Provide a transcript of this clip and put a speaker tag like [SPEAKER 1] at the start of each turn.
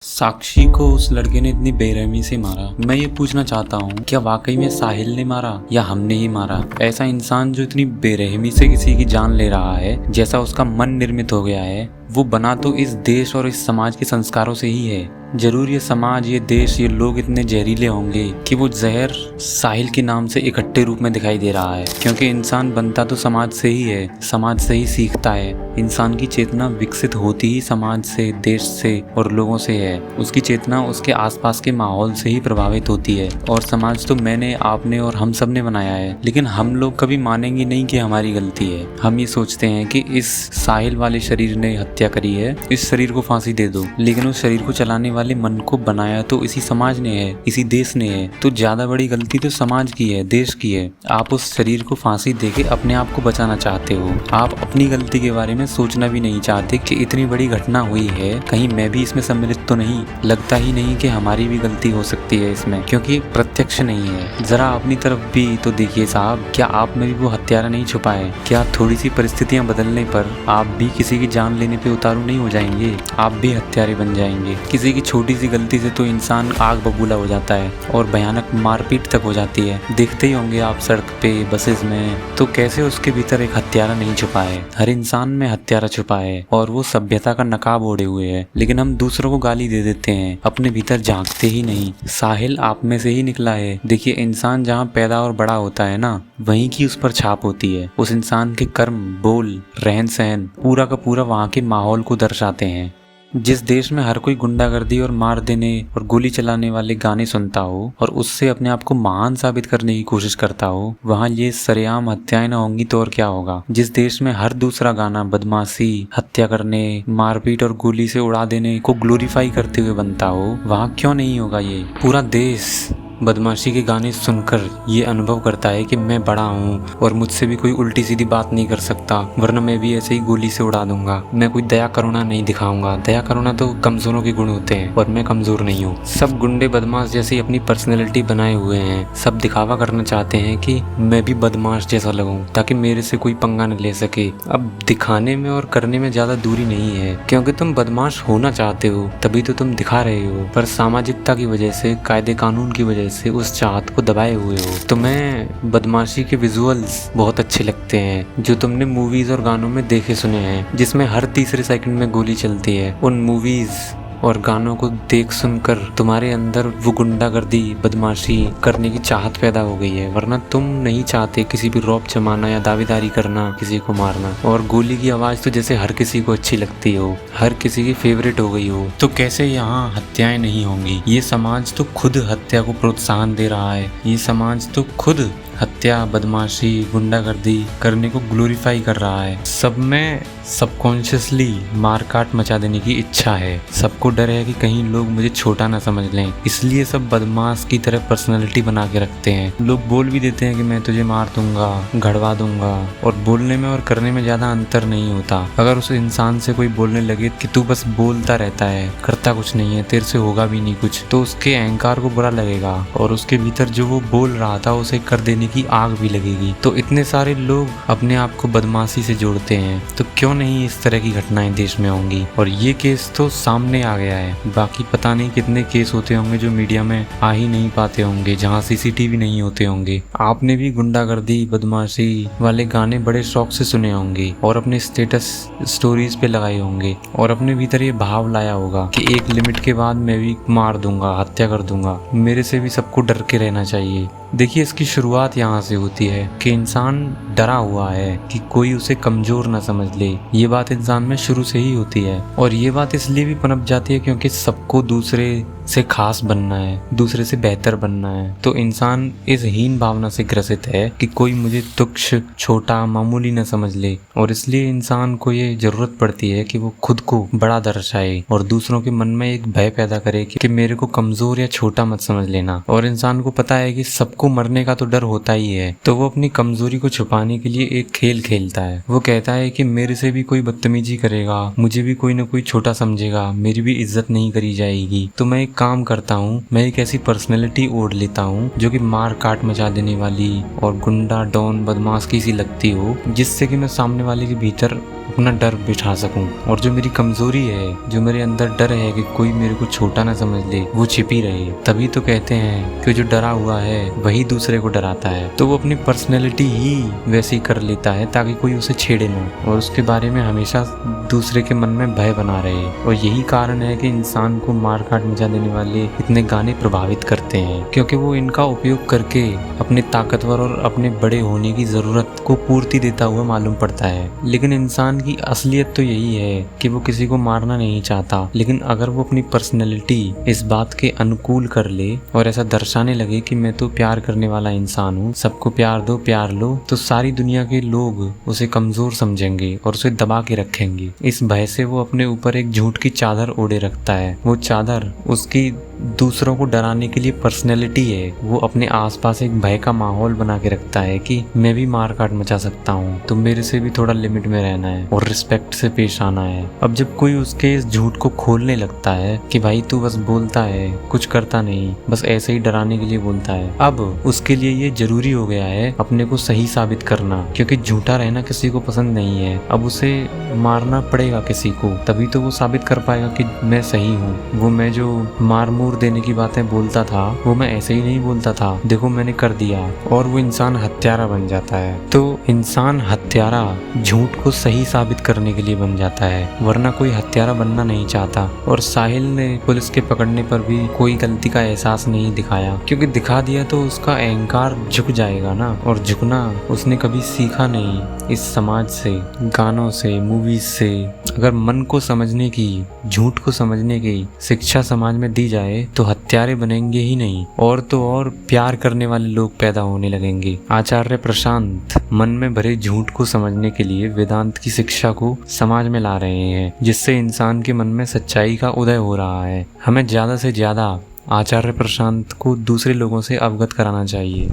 [SPEAKER 1] साक्षी को उस लड़के ने इतनी बेरहमी से मारा। मैं ये पूछना चाहता हूँ, क्या वाकई में साहिल ने मारा या हमने ही मारा? ऐसा इंसान जो इतनी बेरहमी से किसी की जान ले रहा है, जैसा उसका मन निर्मित हो गया है, वो बना तो इस देश और इस समाज के संस्कारों से ही है। जरूर ये समाज, ये देश, ये लोग इतने जहरीले होंगे कि वो जहर साहिल के नाम से इकट्ठे रूप में दिखाई दे रहा है। क्योंकि इंसान बनता तो समाज से ही है, समाज से ही सीखता है। इंसान की चेतना विकसित होती ही समाज से, देश से और लोगों से है। उसकी चेतना उसके आसपास के माहौल से ही प्रभावित होती है। और समाज तो मैंने, आपने और हम सब ने बनाया है। लेकिन हम लोग कभी मानेंगे नहीं कि हमारी गलती है। हम ये सोचते हैं कि इस साहिल वाले शरीर ने हत्या करी है, इस शरीर को फांसी दे दो। लेकिन उस शरीर को चलाने वाले मन को बनाया तो इसी समाज ने है, इसी देश ने है। तो ज्यादा बड़ी गलती तो समाज की है, देश की है। आप उस शरीर को फांसी देके अपने आप को बचाना चाहते हो। आप अपनी गलती के बारे में सोचना भी नहीं चाहते कि इतनी बड़ी घटना हुई है, कहीं मैं भी इसमें सम्मिलित तो नहीं। लगता ही नहीं कि हमारी भी गलती हो सकती है इसमें, क्योंकि प्रत्यक्ष नहीं है। जरा अपनी तरफ भी तो देखिए साहब, क्या आप में भी वो हत्यारा नहीं छुपा है? क्या थोड़ी सी परिस्थितियां बदलने पर आप भी किसी की जान लेने पे उतारू नहीं हो जाएंगे? आप भी हत्यारे बन जाएंगे। किसी की छोटी सी गलती से तो इंसान आग बबूला हो जाता है और भयानक मारपीट तक हो जाती है। देखते ही होंगे आप सड़क पे, बसेस में, तो कैसे उसके भीतर एक हत्यारा नहीं छुपा है। हर इंसान में हत्यारा छुपा है और वो सभ्यता का नकाब ओढ़े हुए है। लेकिन हम दूसरों को गाली दे देते हैं, अपने भीतर झांकते ही नहीं। साहिल आप में से ही निकला है। देखिए, इंसान जहाँ पैदा और बड़ा होता है ना, वहीं की उस पर छाप होती है। उस इंसान के कर्म, बोल, रहन सहन पूरा का पूरा वहाँ के माहौल को दर्शाते हैं। जिस देश में हर कोई गुंडागर्दी और मार देने और गोली चलाने वाले गाने सुनता हो और उससे अपने आप को महान साबित करने की कोशिश करता हो, वहाँ ये सरेआम हत्याएं ना होंगी तो और क्या होगा? जिस देश में हर दूसरा गाना बदमाशी, हत्या करने, मारपीट और गोली से उड़ा देने को ग्लोरीफाई करते हुए बनता हो, वहाँ क्यों नहीं होगा ये? पूरा देश बदमाशी के गाने सुनकर ये अनुभव करता है कि मैं बड़ा हूँ और मुझसे भी कोई उल्टी सीधी बात नहीं कर सकता, वरना मैं भी ऐसे ही गोली से उड़ा दूंगा। मैं कोई दया करुणा नहीं दिखाऊंगा। दया करुणा तो कमजोरों के गुण होते हैं और मैं कमजोर नहीं हूँ। सब गुंडे बदमाश जैसे अपनी पर्सनैलिटी बनाए हुए हैं। सब दिखावा करना चाहते हैं कि मैं भी बदमाश जैसा लगूं, ताकि मेरे से कोई पंगा न ले सके। अब दिखाने में और करने में ज्यादा दूरी नहीं है, क्योंकि तुम बदमाश होना चाहते हो तभी तो तुम दिखा रहे हो। पर सामाजिकता की वजह से, कायदे कानून की वजह से उस चाहत को दबाए हुए हो। तुम्हें बदमाशी के विजुअल्स बहुत अच्छे लगते हैं जो तुमने मूवीज और गानों में देखे सुने हैं, जिसमें हर तीसरे सेकंड में गोली चलती है। उन मूवीज और गानों को देख सुनकर तुम्हारे अंदर वो गुंडागर्दी, बदमाशी करने की चाहत पैदा हो गई है। वरना तुम नहीं चाहते किसी भी रौब जमाना या दावेदारी करना, किसी को मारना। और गोली की आवाज तो जैसे हर किसी को अच्छी लगती हो, हर किसी की फेवरेट हो गई हो। तो कैसे यहाँ हत्याएं नहीं होंगी? ये समाज तो खुद हत्या को प्रोत्साहन दे रहा है। ये समाज तो खुद हत्या, बदमाशी, गुंडागर्दी करने को ग्लोरीफाई कर रहा है। सब में सबकॉन्शियसली मारकाट मचा देने की इच्छा है। सबको डर है कि कहीं लोग मुझे छोटा ना समझ लें, इसलिए सब बदमाश की तरह पर्सनैलिटी बना के रखते हैं। लोग बोल भी देते हैं कि मैं तुझे मार दूंगा, गड़वा दूंगा, और बोलने में और करने में ज्यादा अंतर नहीं होता। अगर उस इंसान से कोई बोलने लगे कि तू बस बोलता रहता है, करता कुछ नहीं है, तेरे से होगा भी नहीं कुछ, तो उसके अहंकार को बुरा लगेगा और उसके भीतर जो वो बोल रहा था उसे कर देने की आग भी लगेगी। तो इतने सारे लोग अपने आप को बदमाशी से जोड़ते हैं, तो क्यों नहीं इस तरह की घटनाएं देश में होंगी? और ये केस तो सामने आ गया है। बाकी पता नहीं कितने केस होते होंगे जो मीडिया में आ ही नहीं पाते होंगे, जहाँ सीसीटीवी नहीं होते होंगे। आपने भी गुंडागर्दी, बदमाशी वाले गाने बड़े शौक से सुने होंगे और अपने स्टेटस स्टोरीज पे लगाए होंगे और अपने भीतर ये भाव लाया होगा कि एक लिमिट के बाद मैं भी मार दूंगा, हत्या कर दूंगा, मेरे से भी सबको डर के रहना चाहिए। देखिए, इसकी शुरुआत यहाँ से होती है कि इंसान डरा हुआ है कि कोई उसे कमजोर ना समझ ले। ये बात इंसान में शुरू से ही होती है और ये बात इसलिए भी पनप जाती है क्योंकि सबको दूसरे से खास बनना है, दूसरे से बेहतर बनना है। तो इंसान इस हीन भावना से ग्रसित है कि कोई मुझे तुच्छ, छोटा, मामूली न समझ ले, और इसलिए इंसान को ये जरूरत पड़ती है कि वो खुद को बड़ा दर्शाए और दूसरों के मन में एक भय पैदा करे कि मेरे को कमजोर या छोटा मत समझ लेना। और इंसान को पता है कि सबको मरने का तो डर होता ही है, तो वो अपनी कमजोरी को छुपाने के लिए एक खेल खेलता है। वो कहता है कि मेरे से भी कोई बदतमीजी करेगा, मुझे भी कोई न कोई छोटा समझेगा, मेरी भी इज्जत नहीं करी जाएगी, तो मैं एक काम करता हूँ, मैं एक ऐसी पर्सनैलिटी ओढ़ लेता हूँ जो कि मार काट मचा देने वाली और गुंडा, डॉन, बदमाश की सी लगती हो, जिससे कि मैं सामने वाले के भीतर अपना डर बिठा सकूं, और जो मेरी कमजोरी है, जो मेरे अंदर डर है कि कोई मेरे को छोटा ना समझ ले, वो छिपी रहे। तभी तो कहते हैं कि जो डरा हुआ है वही दूसरे को डराता है। तो वो अपनी पर्सनैलिटी ही वैसी कर लेता है ताकि कोई उसे छेड़े ना, और उसके बारे में हमेशा दूसरे के मन में भय बना रहे। और यही कारण है कि इंसान को मार काट मचा देने वाले इतने गाने प्रभावित करते हैं, क्योंकि वो इनका उपयोग करके अपने ताकतवर और अपने बड़े होने की जरूरत को पूर्ति देता हुआ मालूम पड़ता है। लेकिन इंसान की असलियत तो यही है कि वो किसी को मारना नहीं चाहता, लेकिन अगर वो अपनी पर्सनैलिटी इस बात के अनुकूल कर ले और ऐसा दर्शाने लगे कि मैं तो प्यार करने वाला इंसान हूँ, सबको प्यार दो, प्यार लो, तो सारी दुनिया के लोग उसे कमजोर समझेंगे और उसे दबा के रखेंगे। इस भय से वो अपने ऊपर एक झूठ की चादर ओढ़े रखता है। वो चादर उसकी दूसरों को डराने के लिए पर्सनैलिटी है। वो अपने आसपास एक भय का माहौल बना के रखता है कि मैं भी मार काट मचा सकता हूँ, तो मेरे से भी थोड़ा लिमिट में रहना है और रिस्पेक्ट से पेश आना है। अब जब कोई उसके इस झूठ को खोलने लगता है कि भाई तू बस बोलता है, कुछ करता नहीं, बस ऐसे ही डराने के लिए बोलता है, अब उसके लिए ये जरूरी हो गया है अपने को सही साबित करना, क्योंकि झूठा रहना किसी को पसंद नहीं है। अब उसे मारना पड़ेगा किसी को, तभी तो वो साबित कर पाएगा कि मैं सही हूँ। वो मैं जो मार मूर देने की बातें बोलता था वो मैं ऐसे ही नहीं बोलता था, देखो मैंने कर दिया। और वो इंसान हत्यारा बन जाता है। तो इंसान हत्यारा झूठ को सही साबित करने के लिए बन जाता है, वरना कोई हत्यारा बनना नहीं चाहता। और साहिल ने पुलिस के पकड़ने पर भी कोई गलती का एहसास नहीं दिखाया, क्योंकि दिखा दिया तो उसका अहंकार झुक जाएगा ना, और झुकना उसने कभी सीखा नहीं इस समाज से, गानों से, मूवीज से। अगर मन को समझने की, झूठ को समझने की शिक्षा समाज में दी जाए तो हत्यारे बनेंगे ही नहीं, और तो और प्यार करने वाले लोग पैदा होने लगेंगे। आचार्य प्रशांत मन में भरे झूठ को समझने के लिए वेदांत की शिक्षा को समाज में ला रहे हैं, जिससे इंसान के मन में सच्चाई का उदय हो रहा है। हमें ज्यादा से ज्यादा आचार्य प्रशांत को दूसरे लोगों से अवगत कराना चाहिए।